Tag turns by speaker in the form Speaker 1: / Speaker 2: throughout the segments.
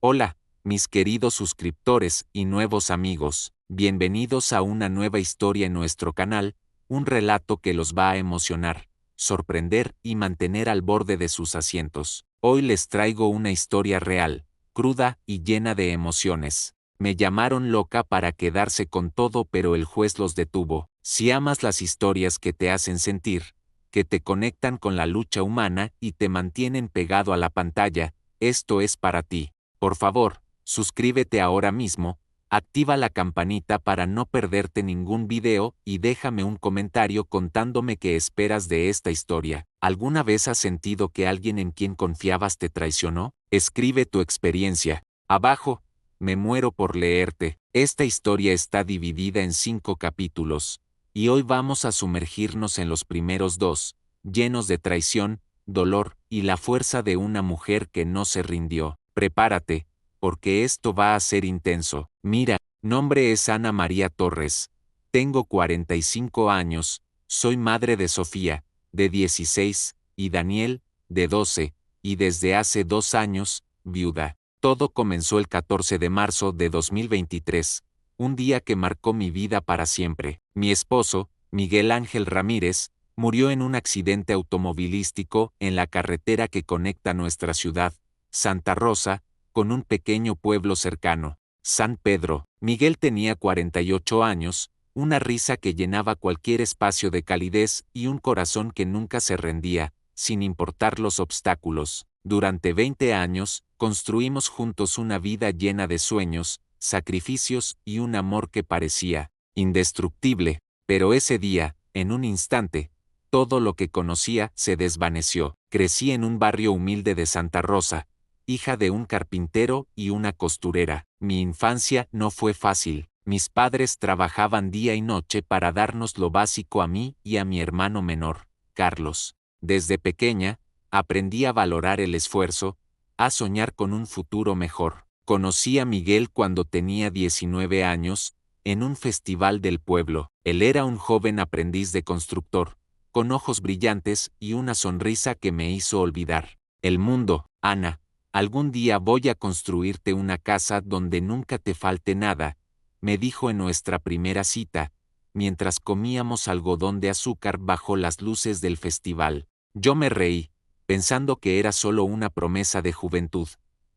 Speaker 1: Hola, mis queridos suscriptores y nuevos amigos, bienvenidos a una nueva historia en nuestro canal, un relato que los va a emocionar, sorprender y mantener al borde de sus asientos. Hoy les traigo una historia real, cruda y llena de emociones. Me llamaron loca para quedarse con todo, pero el juez los detuvo. Si amas las historias que te hacen sentir, que te conectan con la lucha humana y te mantienen pegado a la pantalla, esto es para ti. Por favor, suscríbete ahora mismo, activa la campanita para no perderte ningún video y déjame un comentario contándome qué esperas de esta historia. ¿Alguna vez has sentido que alguien en quien confiabas te traicionó? Escribe tu experiencia. Abajo, me muero por leerte. Esta historia está dividida en 5 capítulos, y hoy vamos a sumergirnos en los primeros 2, llenos de traición, dolor y la fuerza de una mujer que no se rindió. Prepárate, porque esto va a ser intenso. Mira, nombre es Ana María Torres. Tengo 45 años, soy madre de Sofía, de 16, y Daniel, de 12, y desde hace 2 años, viuda. Todo comenzó el 14 de marzo de 2023, un día que marcó mi vida para siempre. Mi esposo, Miguel Ángel Ramírez, murió en un accidente automovilístico en la carretera que conecta nuestra ciudad, Santa Rosa, con un pequeño pueblo cercano, San Pedro. Miguel tenía 48 años, una risa que llenaba cualquier espacio de calidez y un corazón que nunca se rendía, sin importar los obstáculos. Durante 20 años, construimos juntos una vida llena de sueños, sacrificios y un amor que parecía indestructible, pero ese día, en un instante, todo lo que conocía se desvaneció. Crecí en un barrio humilde de Santa Rosa, hija de un carpintero y una costurera. Mi infancia no fue fácil. Mis padres trabajaban día y noche para darnos lo básico a mí y a mi hermano menor, Carlos. Desde pequeña, aprendí a valorar el esfuerzo, a soñar con un futuro mejor. Conocí a Miguel cuando tenía 19 años, en un festival del pueblo. Él era un joven aprendiz de constructor, con ojos brillantes y una sonrisa que me hizo olvidar el mundo. Ana, algún día voy a construirte una casa donde nunca te falte nada, me dijo en nuestra primera cita, mientras comíamos algodón de azúcar bajo las luces del festival. Yo me reí, pensando que era solo una promesa de juventud,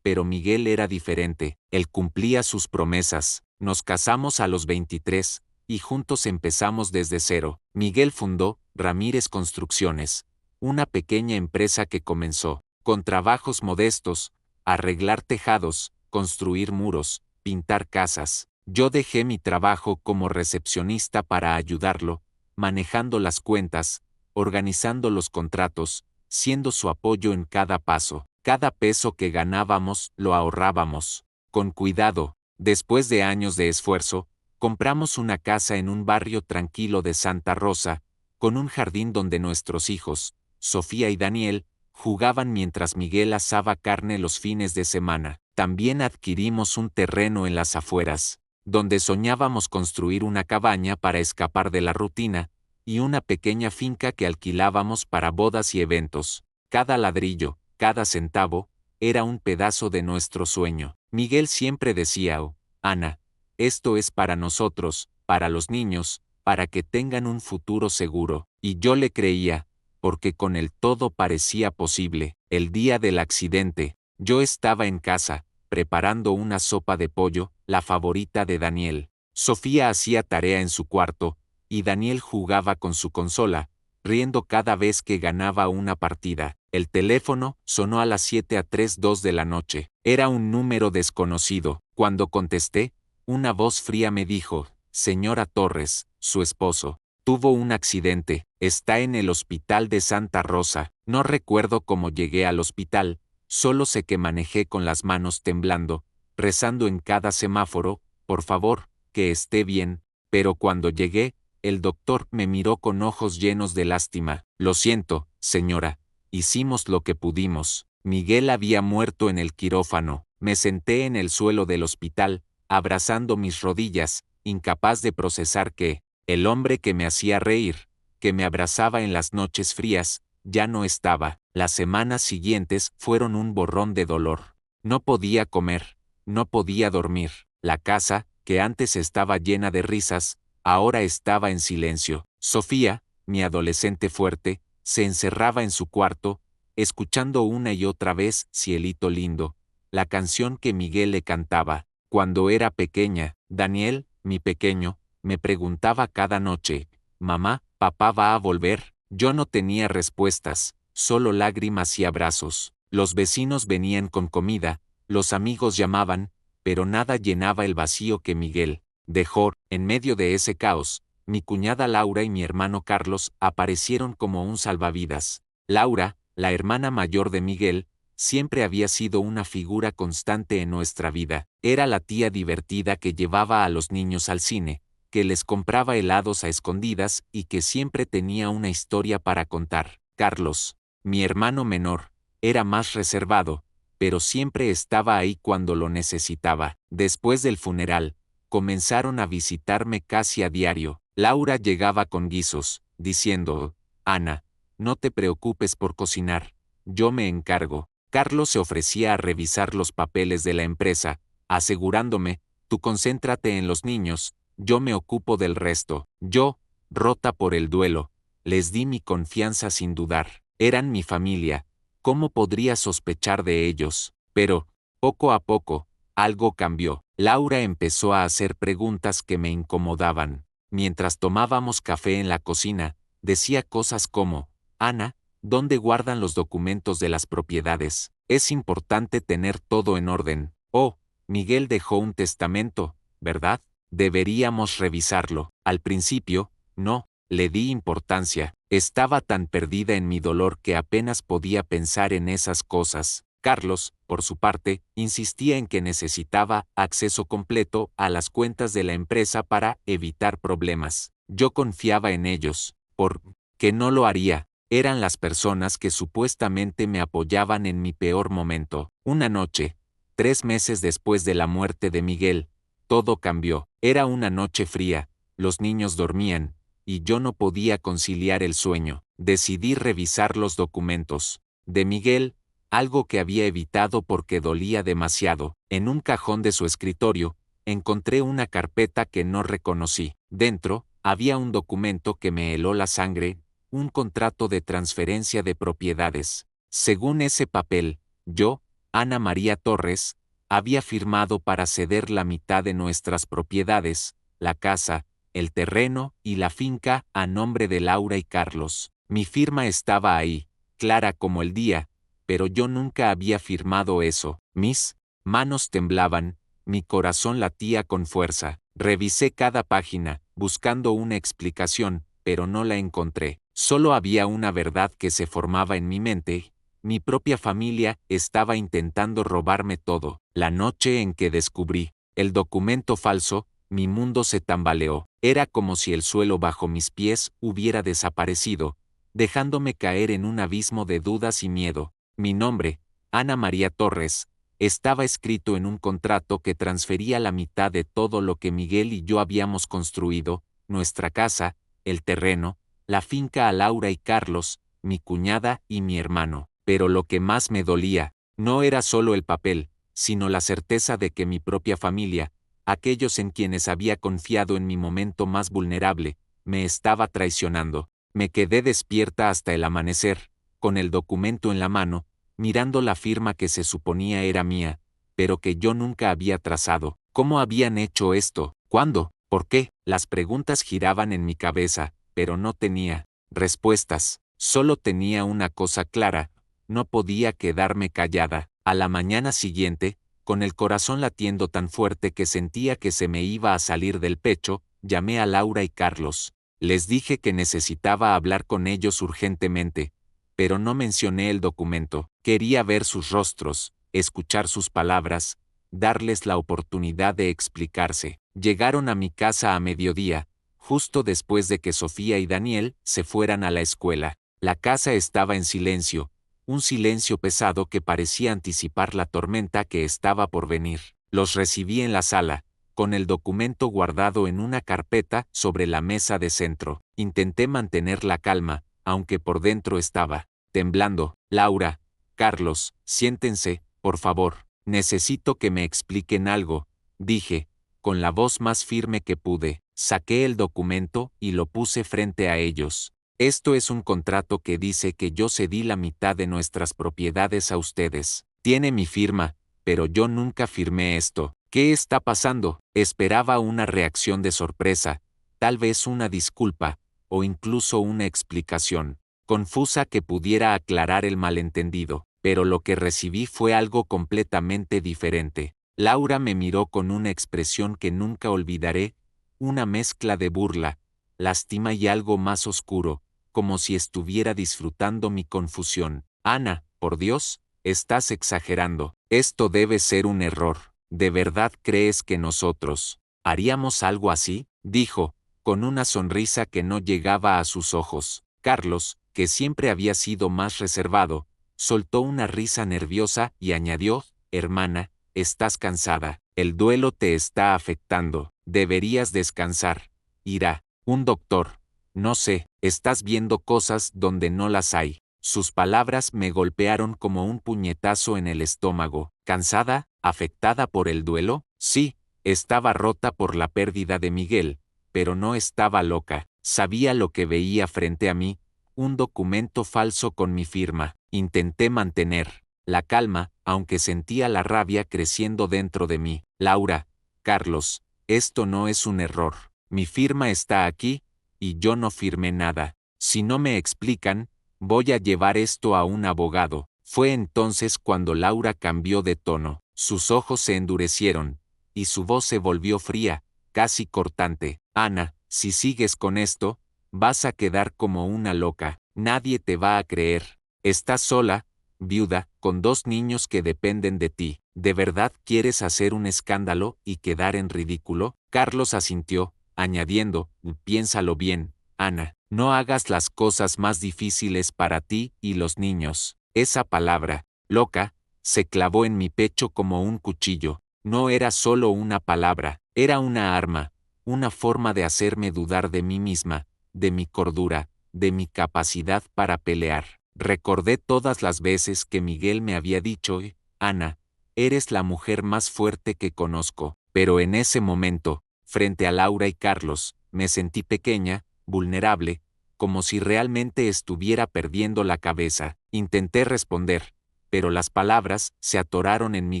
Speaker 1: pero Miguel era diferente. Él cumplía sus promesas. Nos casamos a los 23, y juntos empezamos desde cero. Miguel fundó Ramírez Construcciones, una pequeña empresa que comenzó con trabajos modestos, arreglar tejados, construir muros, pintar casas. Yo dejé mi trabajo como recepcionista para ayudarlo, manejando las cuentas, organizando los contratos, siendo su apoyo en cada paso. Cada peso que ganábamos lo ahorrábamos, con cuidado. Después de años de esfuerzo, compramos una casa en un barrio tranquilo de Santa Rosa, con un jardín donde nuestros hijos, Sofía y Daniel, jugaban mientras Miguel asaba carne los fines de semana. También adquirimos un terreno en las afueras, donde soñábamos construir una cabaña para escapar de la rutina, y una pequeña finca que alquilábamos para bodas y eventos. Cada ladrillo, cada centavo, era un pedazo de nuestro sueño. Miguel siempre decía, oh, Ana, esto es para nosotros, para los niños, para que tengan un futuro seguro. Y yo le creía, porque con él todo parecía posible. El día del accidente, yo estaba en casa, preparando una sopa de pollo, la favorita de Daniel. Sofía hacía tarea en su cuarto, y Daniel jugaba con su consola, riendo cada vez que ganaba una partida. El teléfono sonó a las 7:02 de la noche. Era un número desconocido. Cuando contesté, una voz fría me dijo, señora Torres, su esposo, tuvo un accidente, está en el hospital de Santa Rosa. No recuerdo cómo llegué al hospital, solo sé que manejé con las manos temblando, rezando en cada semáforo, por favor, que esté bien, pero cuando llegué, el doctor me miró con ojos llenos de lástima. Lo siento, señora. Hicimos lo que pudimos. Miguel había muerto en el quirófano. Me senté en el suelo del hospital, abrazando mis rodillas, incapaz de procesar que, el hombre que me hacía reír, que me abrazaba en las noches frías, ya no estaba. Las semanas siguientes fueron un borrón de dolor. No podía comer, no podía dormir. La casa, que antes estaba llena de risas, ahora estaba en silencio. Sofía, mi adolescente fuerte, se encerraba en su cuarto, escuchando una y otra vez Cielito lindo, la canción que Miguel le cantaba. Cuando era pequeña, Daniel, mi pequeño, me preguntaba cada noche, «Mamá, ¿papá va a volver?». Yo no tenía respuestas, solo lágrimas y abrazos. Los vecinos venían con comida, los amigos llamaban, pero nada llenaba el vacío que Miguel dejó. En medio de ese caos, mi cuñada Laura y mi hermano Carlos aparecieron como un salvavidas. Laura, la hermana mayor de Miguel, siempre había sido una figura constante en nuestra vida. Era la tía divertida que llevaba a los niños al cine, que les compraba helados a escondidas y que siempre tenía una historia para contar. Carlos, mi hermano menor, era más reservado, pero siempre estaba ahí cuando lo necesitaba. Después del funeral, comenzaron a visitarme casi a diario. Laura llegaba con guisos, diciendo, «Ana, no te preocupes por cocinar, yo me encargo». Carlos se ofrecía a revisar los papeles de la empresa, asegurándome, «Tú concéntrate en los niños, yo me ocupo del resto». Yo, rota por el duelo, les di mi confianza sin dudar. Eran mi familia, ¿cómo podría sospechar de ellos? Pero, poco a poco, algo cambió. Laura empezó a hacer preguntas que me incomodaban. Mientras tomábamos café en la cocina, decía cosas como, «Ana, ¿dónde guardan los documentos de las propiedades? Es importante tener todo en orden». «Oh, Miguel dejó un testamento, ¿verdad? Deberíamos revisarlo». Al principio, no le di importancia. Estaba tan perdida en mi dolor que apenas podía pensar en esas cosas. Carlos, por su parte, insistía en que necesitaba acceso completo a las cuentas de la empresa para evitar problemas. Yo confiaba en ellos, porque no lo haría. Eran las personas que supuestamente me apoyaban en mi peor momento. Una noche, 3 meses después de la muerte de Miguel, todo cambió. Era una noche fría, los niños dormían, y yo no podía conciliar el sueño. Decidí revisar los documentos de Miguel, algo que había evitado porque dolía demasiado. En un cajón de su escritorio, encontré una carpeta que no reconocí. Dentro, había un documento que me heló la sangre, un contrato de transferencia de propiedades. Según ese papel, yo, Ana María Torres, había firmado para ceder la mitad de nuestras propiedades, la casa, el terreno y la finca a nombre de Laura y Carlos. Mi firma estaba ahí, clara como el día, pero yo nunca había firmado eso. Mis manos temblaban, mi corazón latía con fuerza. Revisé cada página, buscando una explicación, pero no la encontré. Solo había una verdad que se formaba en mi mente. Mi propia familia estaba intentando robarme todo. La noche en que descubrí el documento falso, mi mundo se tambaleó. Era como si el suelo bajo mis pies hubiera desaparecido, dejándome caer en un abismo de dudas y miedo. Mi nombre, Ana María Torres, estaba escrito en un contrato que transfería la mitad de todo lo que Miguel y yo habíamos construido, nuestra casa, el terreno, la finca a Laura y Carlos, mi cuñada y mi hermano. Pero lo que más me dolía, no era solo el papel, sino la certeza de que mi propia familia, aquellos en quienes había confiado en mi momento más vulnerable, me estaba traicionando. Me quedé despierta hasta el amanecer, con el documento en la mano, mirando la firma que se suponía era mía, pero que yo nunca había trazado. ¿Cómo habían hecho esto? ¿Cuándo? ¿Por qué? Las preguntas giraban en mi cabeza, pero no tenía respuestas. Solo tenía una cosa clara, no podía quedarme callada. A la mañana siguiente, con el corazón latiendo tan fuerte que sentía que se me iba a salir del pecho, llamé a Laura y Carlos. Les dije que necesitaba hablar con ellos urgentemente, pero no mencioné el documento. Quería ver sus rostros, escuchar sus palabras, darles la oportunidad de explicarse. Llegaron a mi casa a mediodía, justo después de que Sofía y Daniel se fueran a la escuela. La casa estaba en silencio, un silencio pesado que parecía anticipar la tormenta que estaba por venir. Los recibí en la sala, con el documento guardado en una carpeta sobre la mesa de centro. Intenté mantener la calma, aunque por dentro estaba temblando. Laura, Carlos, siéntense, por favor. Necesito que me expliquen algo, dije, con la voz más firme que pude. Saqué el documento y lo puse frente a ellos. Esto es un contrato que dice que yo cedí la mitad de nuestras propiedades a ustedes. Tiene mi firma, pero yo nunca firmé esto. ¿Qué está pasando? Esperaba una reacción de sorpresa, tal vez una disculpa, o incluso una explicación confusa que pudiera aclarar el malentendido, pero lo que recibí fue algo completamente diferente. Laura me miró con una expresión que nunca olvidaré, una mezcla de burla, lástima y algo más oscuro, como si estuviera disfrutando mi confusión. Ana, por Dios, estás exagerando. Esto debe ser un error. ¿De verdad crees que nosotros haríamos algo así? Dijo, con una sonrisa que no llegaba a sus ojos. Carlos, que siempre había sido más reservado, soltó una risa nerviosa y añadió, hermana, estás cansada, el duelo te está afectando, deberías descansar. Irá, un doctor. No sé, estás viendo cosas donde no las hay. Sus palabras me golpearon como un puñetazo en el estómago. ¿Cansada? ¿Afectada por el duelo? Sí, estaba rota por la pérdida de Miguel, pero no estaba loca. Sabía lo que veía frente a mí, un documento falso con mi firma. Intenté mantener la calma, aunque sentía la rabia creciendo dentro de mí. Laura, Carlos, esto no es un error. Mi firma está aquí, y yo no firmé nada. Si no me explican, voy a llevar esto a un abogado. Fue entonces cuando Laura cambió de tono. Sus ojos se endurecieron, y su voz se volvió fría, casi cortante. Ana, si sigues con esto, vas a quedar como una loca. Nadie te va a creer. Estás sola, viuda, con 2 niños que dependen de ti. ¿De verdad quieres hacer un escándalo y quedar en ridículo? Carlos asintió, añadiendo, piénsalo bien, Ana, no hagas las cosas más difíciles para ti y los niños. Esa palabra, loca, se clavó en mi pecho como un cuchillo. No era solo una palabra, era una arma, una forma de hacerme dudar de mí misma, de mi cordura, de mi capacidad para pelear. Recordé todas las veces que Miguel me había dicho, Ana, eres la mujer más fuerte que conozco, pero en ese momento, frente a Laura y Carlos, me sentí pequeña, vulnerable, como si realmente estuviera perdiendo la cabeza. Intenté responder, pero las palabras se atoraron en mi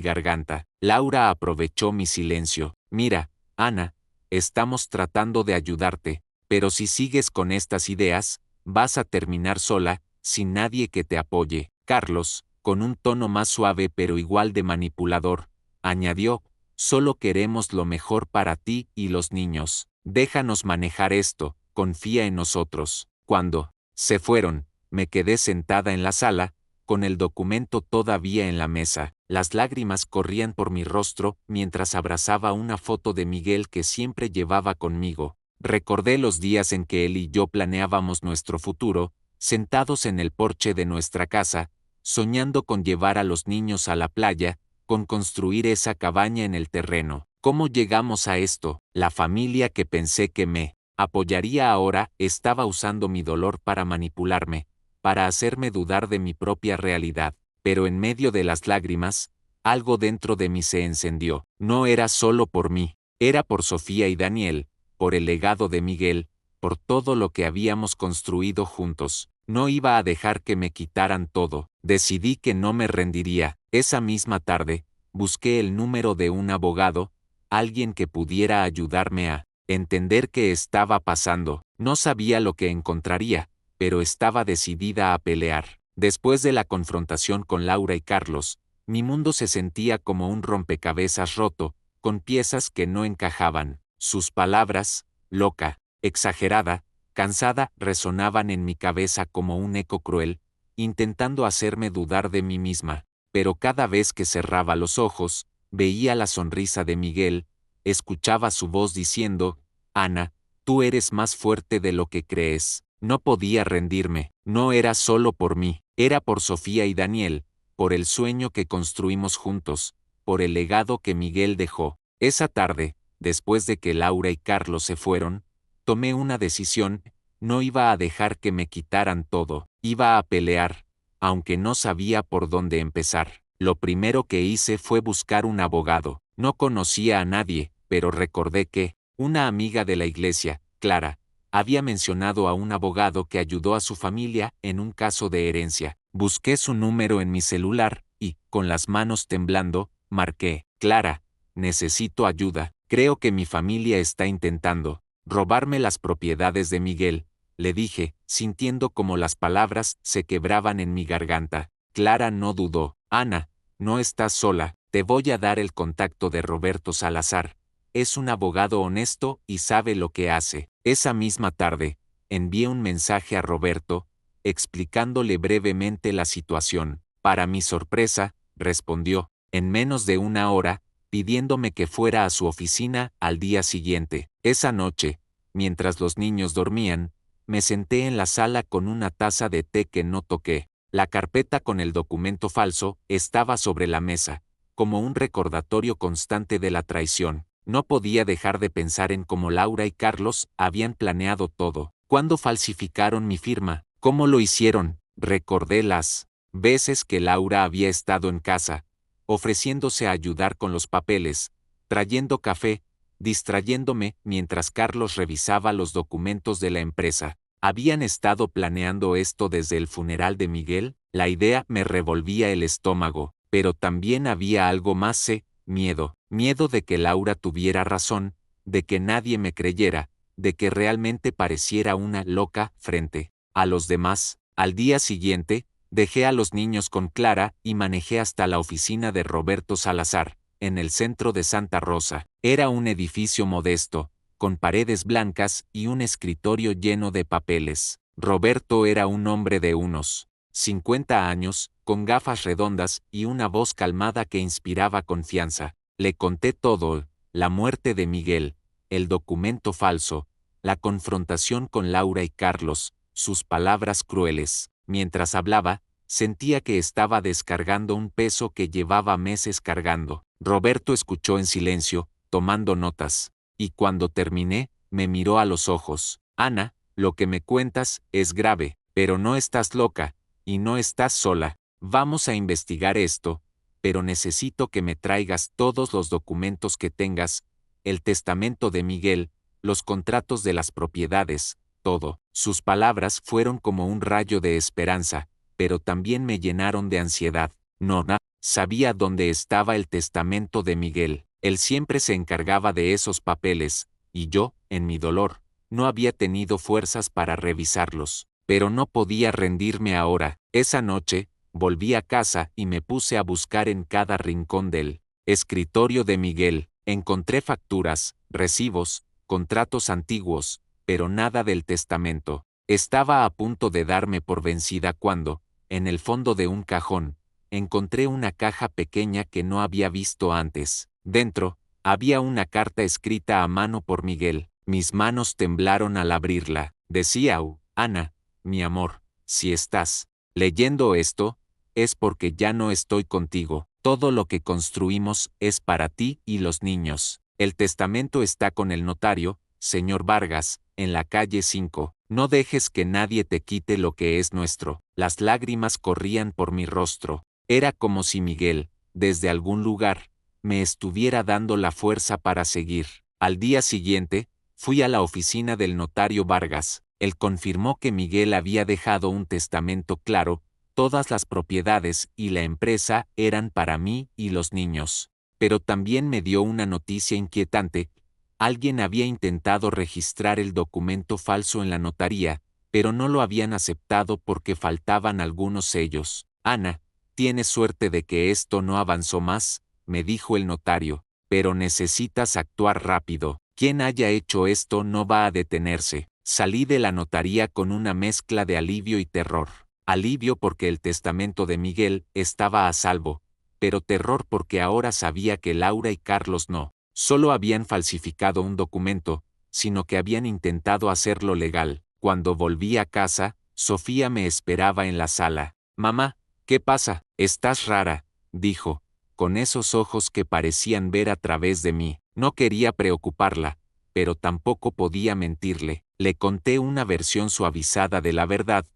Speaker 1: garganta. Laura aprovechó mi silencio. Mira, Ana, estamos tratando de ayudarte, pero si sigues con estas ideas, vas a terminar sola, sin nadie que te apoye. Carlos, con un tono más suave pero igual de manipulador, añadió, solo queremos lo mejor para ti y los niños. Déjanos manejar esto, confía en nosotros. Cuando se fueron, me quedé sentada en la sala, con el documento todavía en la mesa. Las lágrimas corrían por mi rostro mientras abrazaba una foto de Miguel que siempre llevaba conmigo. Recordé los días en que él y yo planeábamos nuestro futuro, sentados en el porche de nuestra casa, soñando con llevar a los niños a la playa, con construir esa cabaña en el terreno. ¿Cómo llegamos a esto? La familia que pensé que me apoyaría ahora estaba usando mi dolor para manipularme, para hacerme dudar de mi propia realidad. Pero en medio de las lágrimas, algo dentro de mí se encendió. No era solo por mí, era por Sofía y Daniel, por el legado de Miguel, por todo lo que habíamos construido juntos. No iba a dejar que me quitaran todo. Decidí que no me rendiría. Esa misma tarde, busqué el número de un abogado, alguien que pudiera ayudarme a entender qué estaba pasando. No sabía lo que encontraría, pero estaba decidida a pelear. Después de la confrontación con Laura y Carlos, mi mundo se sentía como un rompecabezas roto, con piezas que no encajaban. Sus palabras, loca, exagerada, cansada, resonaban en mi cabeza como un eco cruel, intentando hacerme dudar de mí misma. Pero cada vez que cerraba los ojos, veía la sonrisa de Miguel, escuchaba su voz diciendo, Ana, tú eres más fuerte de lo que crees. No podía rendirme. No era solo por mí, era por Sofía y Daniel, por el sueño que construimos juntos, por el legado que Miguel dejó. Esa tarde, después de que Laura y Carlos se fueron, tomé una decisión. No iba a dejar que me quitaran todo, iba a pelear, aunque no sabía por dónde empezar. Lo primero que hice fue buscar un abogado. No conocía a nadie, pero recordé que una amiga de la iglesia, Clara, había mencionado a un abogado que ayudó a su familia en un caso de herencia. Busqué su número en mi celular y, con las manos temblando, marqué: Clara, necesito ayuda. Creo que mi familia está intentando robarme las propiedades de Miguel, le dije, sintiendo como las palabras se quebraban en mi garganta. Clara no dudó. Ana, no estás sola, te voy a dar el contacto de Roberto Salazar. Es un abogado honesto y sabe lo que hace. Esa misma tarde, envié un mensaje a Roberto, explicándole brevemente la situación. Para mi sorpresa, respondió, en menos de una hora, pidiéndome que fuera a su oficina al día siguiente. Esa noche, mientras los niños dormían, me senté en la sala con una taza de té que no toqué. La carpeta con el documento falso estaba sobre la mesa, como un recordatorio constante de la traición. No podía dejar de pensar en cómo Laura y Carlos habían planeado todo. ¿Cuándo falsificaron mi firma? ¿Cómo lo hicieron? Recordé las veces que Laura había estado en casa, ofreciéndose a ayudar con los papeles, trayendo café, distrayéndome mientras Carlos revisaba los documentos de la empresa. ¿Habían estado planeando esto desde el funeral de Miguel? La idea me revolvía el estómago, pero también había algo más: miedo. Miedo de que Laura tuviera razón, de que nadie me creyera, de que realmente pareciera una loca frente a los demás. Al día siguiente, dejé a los niños con Clara y manejé hasta la oficina de Roberto Salazar, en el centro de Santa Rosa. Era un edificio modesto, con paredes blancas y un escritorio lleno de papeles. Roberto era un hombre de unos 50 años, con gafas redondas y una voz calmada que inspiraba confianza. Le conté todo: la muerte de Miguel, el documento falso, la confrontación con Laura y Carlos, sus palabras crueles. Mientras hablaba, sentía que estaba descargando un peso que llevaba meses cargando. Roberto escuchó en silencio, tomando notas, y cuando terminé, me miró a los ojos. Ana, lo que me cuentas es grave, pero no estás loca, y no estás sola. Vamos a investigar esto, pero necesito que me traigas todos los documentos que tengas, el testamento de Miguel, los contratos de las propiedades, todo. Sus palabras fueron como un rayo de esperanza, pero también me llenaron de ansiedad. Nona sabía dónde estaba el testamento de Miguel. Él siempre se encargaba de esos papeles, y yo, en mi dolor, no había tenido fuerzas para revisarlos. Pero no podía rendirme ahora. Esa noche, volví a casa y me puse a buscar en cada rincón del escritorio de Miguel. Encontré facturas, recibos, contratos antiguos, pero nada del testamento. Estaba a punto de darme por vencida cuando, en el fondo de un cajón, encontré una caja pequeña que no había visto antes. Dentro, había una carta escrita a mano por Miguel. Mis manos temblaron al abrirla. Decía: Ana, mi amor, si estás leyendo esto, es porque ya no estoy contigo. Todo lo que construimos es para ti y los niños. El testamento está con el notario, señor Vargas, en la calle 5. No dejes que nadie te quite lo que es nuestro. Las lágrimas corrían por mi rostro. Era como si Miguel, desde algún lugar, me estuviera dando la fuerza para seguir. Al día siguiente, fui a la oficina del notario Vargas. Él confirmó que Miguel había dejado un testamento claro: todas las propiedades y la empresa eran para mí y los niños. Pero también me dio una noticia inquietante: alguien había intentado registrar el documento falso en la notaría, pero no lo habían aceptado porque faltaban algunos sellos. Ana, tienes suerte de que esto no avanzó más, me dijo el notario, pero necesitas actuar rápido. Quien haya hecho esto no va a detenerse. Salí de la notaría con una mezcla de alivio y terror. Alivio porque el testamento de Miguel estaba a salvo, pero terror porque ahora sabía que Laura y Carlos no solo habían falsificado un documento, sino que habían intentado hacerlo legal. Cuando volví a casa, Sofía me esperaba en la sala. Mamá, ¿qué pasa? Estás rara, dijo, con esos ojos que parecían ver a través de mí. No quería preocuparla, pero tampoco podía mentirle. Le conté una versión suavizada de la verdad,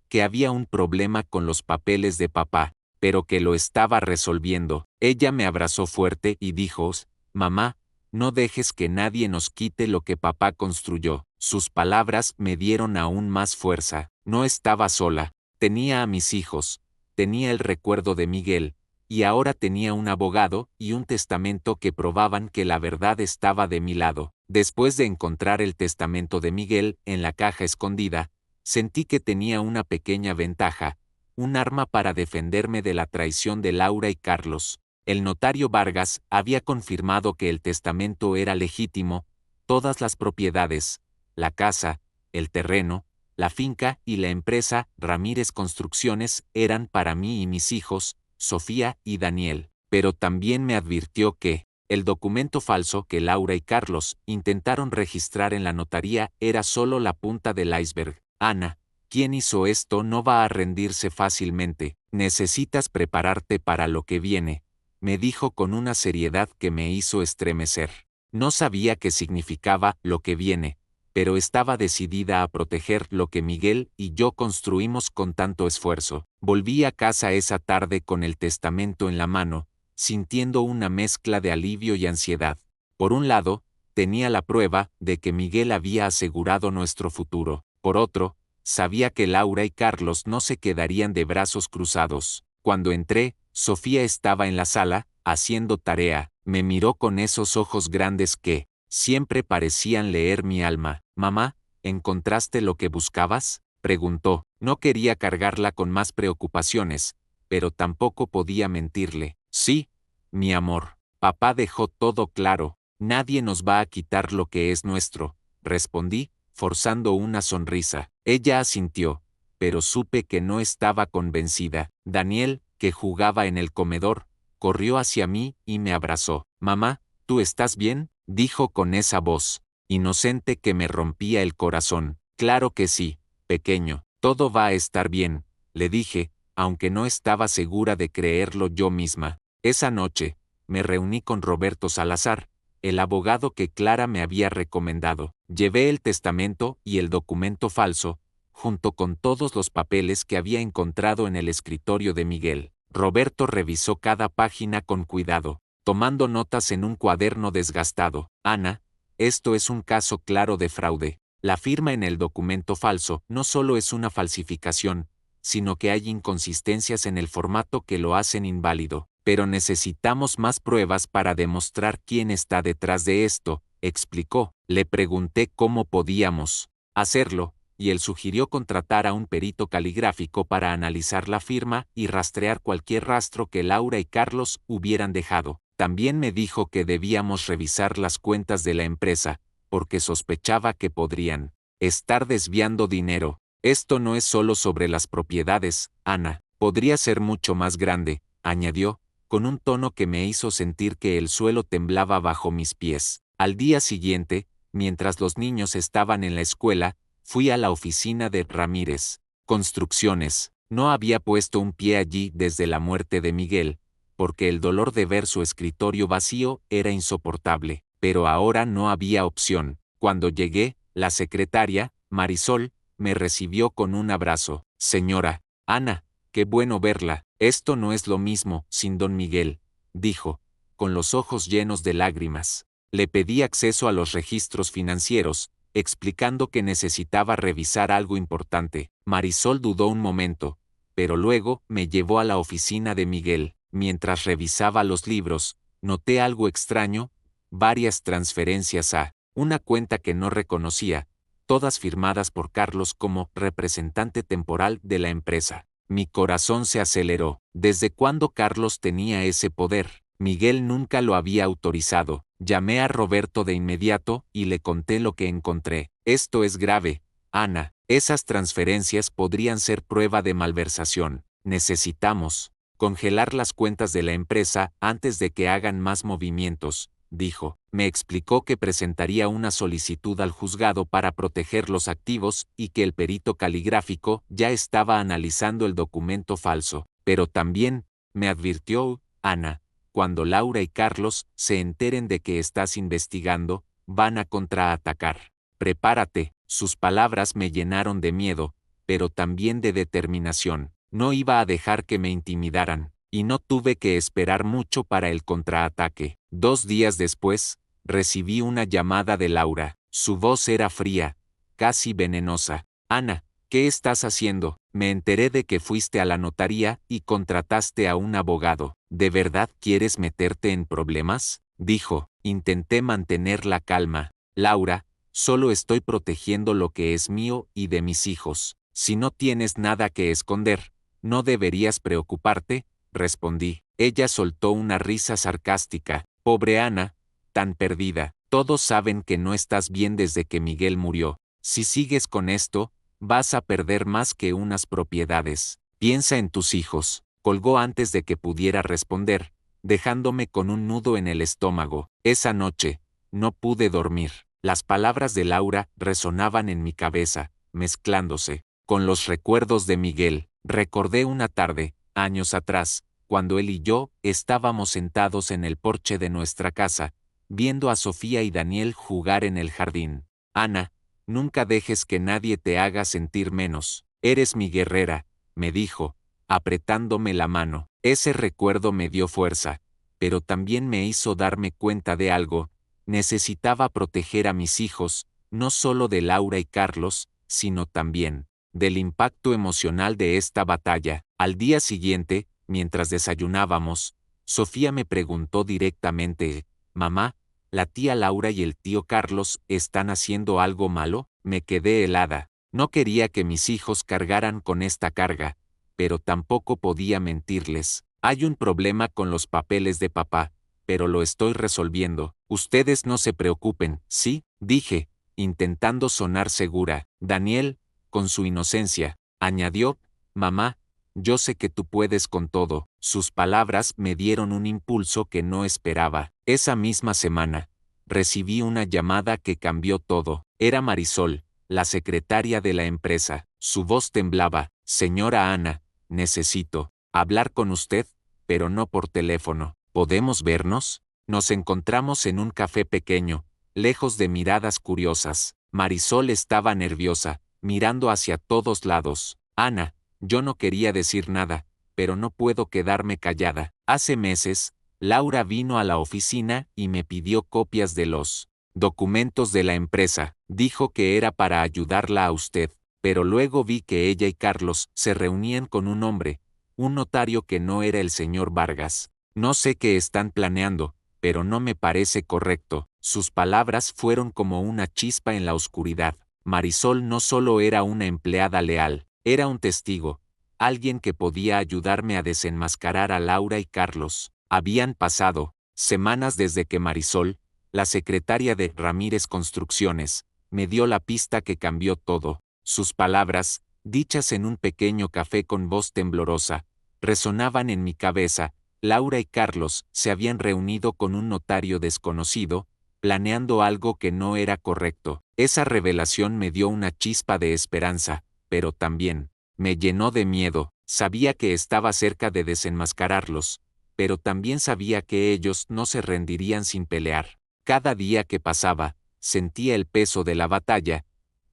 Speaker 1: que había un problema con los papeles de papá, pero que lo estaba resolviendo. Ella me abrazó fuerte y dijo: «Mamá, no dejes que nadie nos quite lo que papá construyó». Sus palabras me dieron aún más fuerza. No estaba sola. Tenía a mis hijos, tenía el recuerdo de Miguel, y ahora tenía un abogado y un testamento que probaban que la verdad estaba de mi lado. Después de encontrar el testamento de Miguel en la caja escondida, sentí que tenía una pequeña ventaja, un arma para defenderme de la traición de Laura y Carlos. El notario Vargas había confirmado que el testamento era legítimo, todas las propiedades, la casa, el terreno, la finca y la empresa Ramírez Construcciones eran para mí y mis hijos, Sofía y Daniel. Pero también me advirtió que el documento falso que Laura y Carlos intentaron registrar en la notaría era solo la punta del iceberg. Ana, quien hizo esto no va a rendirse fácilmente. Necesitas prepararte para lo que viene, me dijo con una seriedad que me hizo estremecer. No sabía qué significaba lo que viene, pero estaba decidida a proteger lo que Miguel y yo construimos con tanto esfuerzo. Volví a casa esa tarde con el testamento en la mano, sintiendo una mezcla de alivio y ansiedad. Por un lado, tenía la prueba de que Miguel había asegurado nuestro futuro. Por otro, sabía que Laura y Carlos no se quedarían de brazos cruzados. Cuando entré, Sofía estaba en la sala, haciendo tarea. Me miró con esos ojos grandes que siempre parecían leer mi alma. «Mamá, ¿encontraste lo que buscabas?», preguntó. No quería cargarla con más preocupaciones, pero tampoco podía mentirle. «Sí, mi amor. Papá dejó todo claro. Nadie nos va a quitar lo que es nuestro», respondí, forzando una sonrisa. Ella asintió, pero supe que no estaba convencida. Daniel, que jugaba en el comedor, corrió hacia mí y me abrazó. «Mamá, ¿tú estás bien?», dijo con esa voz inocente que me rompía el corazón. «Claro que sí, pequeño, todo va a estar bien», le dije, aunque no estaba segura de creerlo yo misma. Esa noche, me reuní con Roberto Salazar, el abogado que Clara me había recomendado. Llevé el testamento y el documento falso, junto con todos los papeles que había encontrado en el escritorio de Miguel. Roberto revisó cada página con cuidado, tomando notas en un cuaderno desgastado. «Ana, esto es un caso claro de fraude. La firma en el documento falso no solo es una falsificación, sino que hay inconsistencias en el formato que lo hacen inválido. Pero necesitamos más pruebas para demostrar quién está detrás de esto», explicó. Le pregunté cómo podíamos hacerlo, y él sugirió contratar a un perito caligráfico para analizar la firma y rastrear cualquier rastro que Laura y Carlos hubieran dejado. También me dijo que debíamos revisar las cuentas de la empresa, porque sospechaba que podrían estar desviando dinero. «Esto no es solo sobre las propiedades, Ana, podría ser mucho más grande», añadió, con un tono que me hizo sentir que el suelo temblaba bajo mis pies. Al día siguiente, mientras los niños estaban en la escuela, fui a la oficina de Ramírez Construcciones. No había puesto un pie allí desde la muerte de Miguel, porque el dolor de ver su escritorio vacío era insoportable, pero ahora no había opción. Cuando llegué, la secretaria, Marisol, me recibió con un abrazo. «Señora Ana, qué bueno verla. Esto no es lo mismo sin don Miguel», dijo, con los ojos llenos de lágrimas. Le pedí acceso a los registros financieros, explicando que necesitaba revisar algo importante. Marisol dudó un momento, pero luego me llevó a la oficina de Miguel. Mientras revisaba los libros, noté algo extraño, varias transferencias a una cuenta que no reconocía, todas firmadas por Carlos como representante temporal de la empresa. Mi corazón se aceleró. ¿Desde cuándo Carlos tenía ese poder? Miguel nunca lo había autorizado. Llamé a Roberto de inmediato y le conté lo que encontré. «Esto es grave, Ana. Esas transferencias podrían ser prueba de malversación. Necesitamos congelar las cuentas de la empresa antes de que hagan más movimientos», dijo. Me explicó que presentaría una solicitud al juzgado para proteger los activos y que el perito caligráfico ya estaba analizando el documento falso. Pero también, me advirtió, «Ana, cuando Laura y Carlos se enteren de que estás investigando, van a contraatacar. Prepárate». Sus palabras me llenaron de miedo, pero también de determinación. No iba a dejar que me intimidaran. y no tuve que esperar mucho para el contraataque. 2 días después, recibí una llamada de Laura. Su voz era fría, casi venenosa. Ana, ¿qué estás haciendo? Me enteré de que fuiste a la notaría y contrataste a un abogado. ¿De verdad quieres meterte en problemas?, dijo. Intenté mantener la calma. Laura, solo estoy protegiendo lo que es mío y de mis hijos. Si no tienes nada que esconder, no deberías preocuparte, respondí. Ella soltó una risa sarcástica. Pobre Ana, tan perdida. Todos saben que no estás bien desde que Miguel murió. Si sigues con esto, vas a perder más que unas propiedades. Piensa en tus hijos. Colgó antes de que pudiera responder, dejándome con un nudo en el estómago. Esa noche, no pude dormir. Las palabras de Laura resonaban en mi cabeza, mezclándose con los recuerdos de Miguel. Recordé una tarde, años atrás, cuando él y yo estábamos sentados en el porche de nuestra casa, viendo a Sofía y Daniel jugar en el jardín. Ana, nunca dejes que nadie te haga sentir menos. Eres mi guerrera, me dijo, apretándome la mano. Ese recuerdo me dio fuerza, pero también me hizo darme cuenta de algo. Necesitaba proteger a mis hijos, no solo de Laura y Carlos, sino también del impacto emocional de esta batalla. Al día siguiente, mientras desayunábamos, Sofía me preguntó directamente: «Mamá, ¿la tía Laura y el tío Carlos están haciendo algo malo?». Me quedé helada. No quería que mis hijos cargaran con esta carga, pero tampoco podía mentirles. Hay un problema con los papeles de papá, pero lo estoy resolviendo. Ustedes no se preocupen, ¿sí?, dije, intentando sonar segura. Daniel, con su inocencia, añadió: «Mamá, yo sé que tú puedes con todo». Sus palabras me dieron un impulso que no esperaba. Esa misma semana, recibí una llamada que cambió todo. Era Marisol, la secretaria de la empresa. Su voz temblaba. «Señora Ana, necesito hablar con usted, pero no por teléfono. ¿Podemos vernos?». Nos encontramos en un café pequeño, lejos de miradas curiosas. Marisol estaba nerviosa, mirando hacia todos lados. «Ana», yo no quería decir nada, pero no puedo quedarme callada. Hace meses, Laura vino a la oficina y me pidió copias de los documentos de la empresa. Dijo que era para ayudarla a usted, pero luego vi que ella y Carlos se reunían con un hombre, un notario que no era el señor Vargas. No sé qué están planeando, pero no me parece correcto». Sus palabras fueron como una chispa en la oscuridad. Marisol no solo era una empleada leal, era un testigo, alguien que podía ayudarme a desenmascarar a Laura y Carlos. Habían pasado semanas desde que Marisol, la secretaria de Ramírez Construcciones, me dio la pista que cambió todo. Sus palabras, dichas en un pequeño café con voz temblorosa, resonaban en mi cabeza. Laura y Carlos se habían reunido con un notario desconocido, planeando algo que no era correcto. Esa revelación me dio una chispa de esperanza, pero también me llenó de miedo. Sabía que estaba cerca de desenmascararlos, pero también sabía que ellos no se rendirían sin pelear. Cada día que pasaba, sentía el peso de la batalla.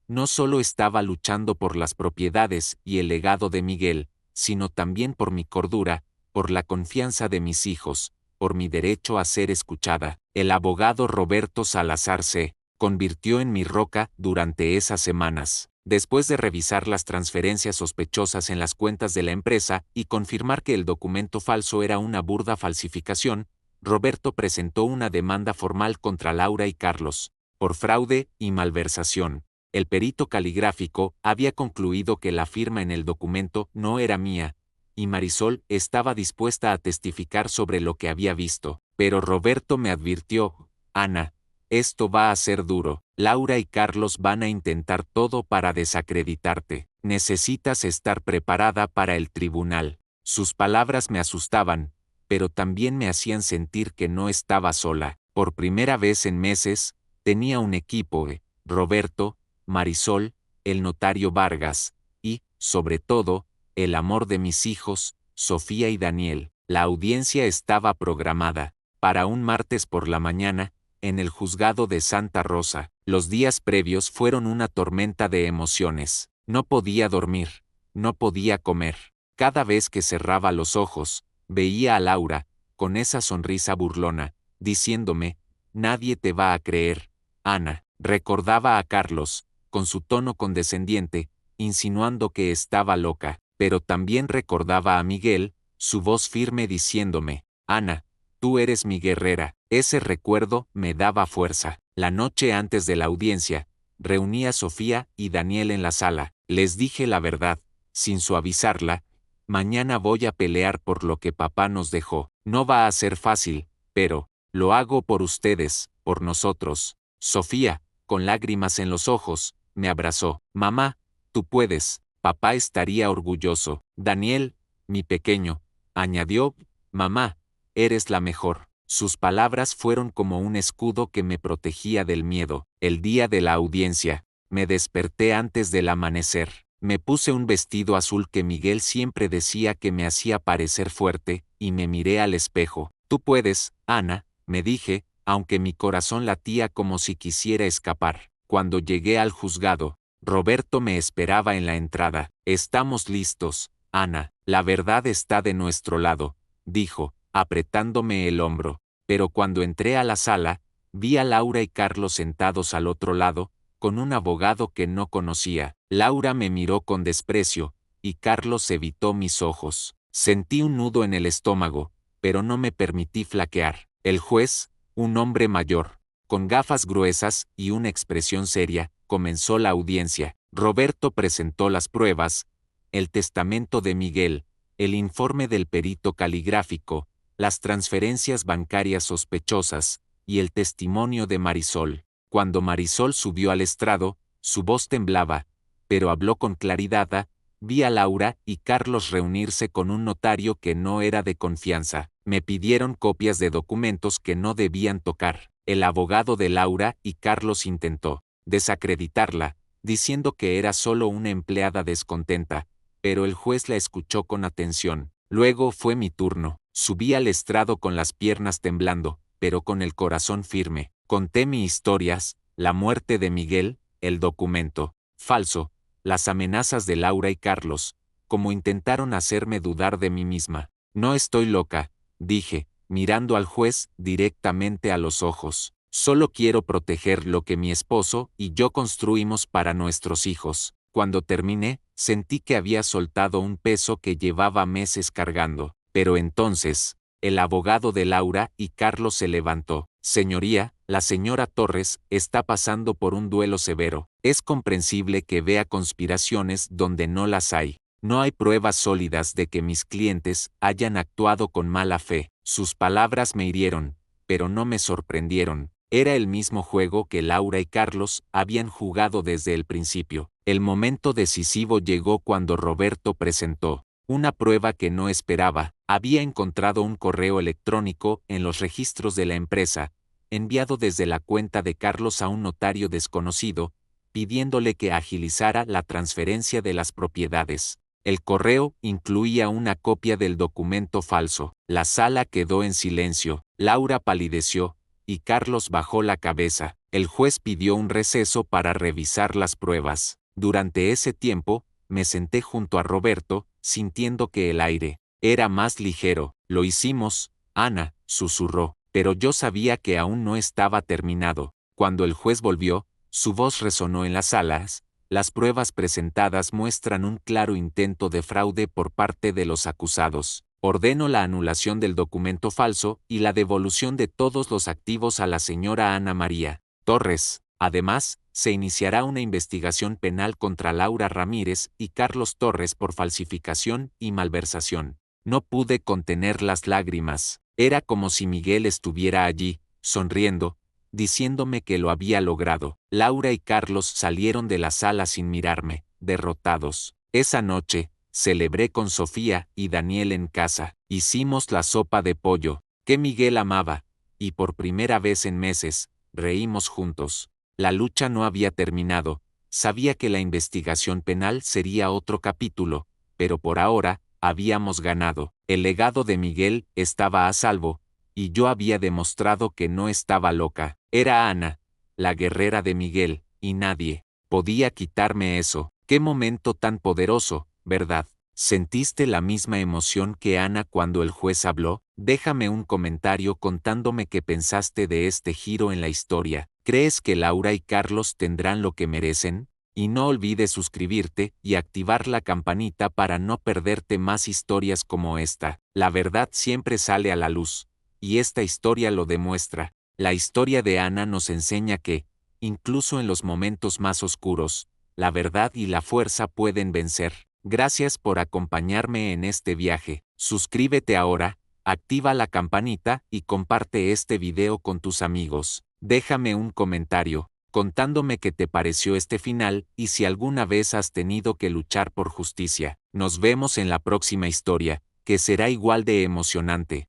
Speaker 1: No solo estaba luchando por las propiedades y el legado de Miguel, sino también por mi cordura, por la confianza de mis hijos, por mi derecho a ser escuchada. El abogado Roberto Salazar se convirtió en mi roca durante esas semanas. Después de revisar las transferencias sospechosas en las cuentas de la empresa y confirmar que el documento falso era una burda falsificación, Roberto presentó una demanda formal contra Laura y Carlos, por fraude y malversación. El perito caligráfico había concluido que la firma en el documento no era mía, y Marisol estaba dispuesta a testificar sobre lo que había visto. Pero Roberto me advirtió: «Ana, esto va a ser duro. Laura y Carlos van a intentar todo para desacreditarte. Necesitas estar preparada para el tribunal». Sus palabras me asustaban, pero también me hacían sentir que no estaba sola. Por primera vez en meses, tenía un equipo: Roberto, Marisol, el notario Vargas, y, sobre todo, el amor de mis hijos, Sofía y Daniel. La audiencia estaba programada para un martes por la mañana, en el juzgado de Santa Rosa. Los días previos fueron una tormenta de emociones. No podía dormir, no podía comer. Cada vez que cerraba los ojos, Veía a Laura, con esa sonrisa burlona, diciéndome, nadie te va a creer, Ana. Recordaba a Carlos, con su tono condescendiente, insinuando que estaba loca, pero también recordaba a Miguel, su voz firme diciéndome, Ana, tú eres mi guerrera. Ese recuerdo me daba fuerza. La noche antes de la audiencia, reuní a Sofía y Daniel en la sala. Les dije la verdad, sin suavizarla. Mañana voy a pelear por lo que papá nos dejó. No va a ser fácil, pero lo hago por ustedes, por nosotros. Sofía, con lágrimas en los ojos, me abrazó. Mamá, tú puedes, papá estaría orgulloso. Daniel, mi pequeño, añadió, mamá, eres la mejor. Sus palabras fueron como un escudo que me protegía del miedo. El día de la audiencia, me desperté antes del amanecer. Me puse un vestido azul que Miguel siempre decía que me hacía parecer fuerte, y me miré al espejo. Tú puedes, Ana, me dije, aunque mi corazón latía como si quisiera escapar. Cuando llegué al juzgado, Roberto me esperaba en la entrada. Estamos listos, Ana, la verdad está de nuestro lado, dijo, apretándome el hombro. Pero cuando entré a la sala, vi a Laura y Carlos sentados al otro lado, con un abogado que no conocía. Laura me miró con desprecio, y Carlos evitó mis ojos. Sentí un nudo en el estómago, pero no me permití flaquear. El juez, un hombre mayor, con gafas gruesas y una expresión seria, comenzó la audiencia. Roberto presentó las pruebas, el testamento de Miguel, el informe del perito caligráfico, las transferencias bancarias sospechosas, y el testimonio de Marisol. Cuando Marisol subió al estrado, su voz temblaba, pero habló con claridad. Vi a Laura y Carlos reunirse con un notario que no era de confianza. Me pidieron copias de documentos que no debían tocar. El abogado de Laura y Carlos intentó desacreditarla, diciendo que era solo una empleada descontenta, pero el juez la escuchó con atención. Luego fue mi turno. Subí al estrado con las piernas temblando, pero con el corazón firme. Conté mis historias, la muerte de Miguel, el documento falso, las amenazas de Laura y Carlos, como intentaron hacerme dudar de mí misma. No estoy loca, dije, mirando al juez directamente a los ojos. Solo quiero proteger lo que mi esposo y yo construimos para nuestros hijos. Cuando terminé, sentí que había soltado un peso que llevaba meses cargando. Pero entonces, el abogado de Laura y Carlos se levantó. Señoría, la señora Torres está pasando por un duelo severo. Es comprensible que vea conspiraciones donde no las hay. No hay pruebas sólidas de que mis clientes hayan actuado con mala fe. Sus palabras me hirieron, pero no me sorprendieron. Era el mismo juego que Laura y Carlos habían jugado desde el principio. El momento decisivo llegó cuando Roberto presentó una prueba que no esperaba. Había encontrado un correo electrónico en los registros de la empresa, enviado desde la cuenta de Carlos a un notario desconocido, pidiéndole que agilizara la transferencia de las propiedades. El correo incluía una copia del documento falso. La sala quedó en silencio. Laura palideció, y Carlos bajó la cabeza. El juez pidió un receso para revisar las pruebas. Durante ese tiempo, me senté junto a Roberto, sintiendo que el aire era más ligero. Lo hicimos, Ana, susurró, pero yo sabía que aún no estaba terminado. Cuando el juez volvió, su voz resonó en las salas. Las pruebas presentadas muestran un claro intento de fraude por parte de los acusados. Ordeno la anulación del documento falso y la devolución de todos los activos a la señora Ana María Torres. Además, se iniciará una investigación penal contra Laura Ramírez y Carlos Torres por falsificación y malversación. No pude contener las lágrimas. Era como si Miguel estuviera allí, sonriendo, diciéndome que lo había logrado. Laura y Carlos salieron de la sala sin mirarme, derrotados. Esa noche, celebré con Sofía y Daniel en casa. Hicimos la sopa de pollo, que Miguel amaba, y por primera vez en meses, reímos juntos. La lucha no había terminado. Sabía que la investigación penal sería otro capítulo, pero por ahora, habíamos ganado. El legado de Miguel estaba a salvo, y yo había demostrado que no estaba loca. Era Ana, la guerrera de Miguel, y nadie podía quitarme eso. Qué momento tan poderoso, ¿verdad? ¿Sentiste la misma emoción que Ana cuando el juez habló? Déjame un comentario contándome qué pensaste de este giro en la historia. ¿Crees que Laura y Carlos tendrán lo que merecen? Y no olvides suscribirte y activar la campanita para no perderte más historias como esta. La verdad siempre sale a la luz, y esta historia lo demuestra. La historia de Ana nos enseña que, incluso en los momentos más oscuros, la verdad y la fuerza pueden vencer. Gracias por acompañarme en este viaje. Suscríbete ahora, activa la campanita y comparte este video con tus amigos. Déjame un comentario, contándome qué te pareció este final y si alguna vez has tenido que luchar por justicia. Nos vemos en la próxima historia, que será igual de emocionante.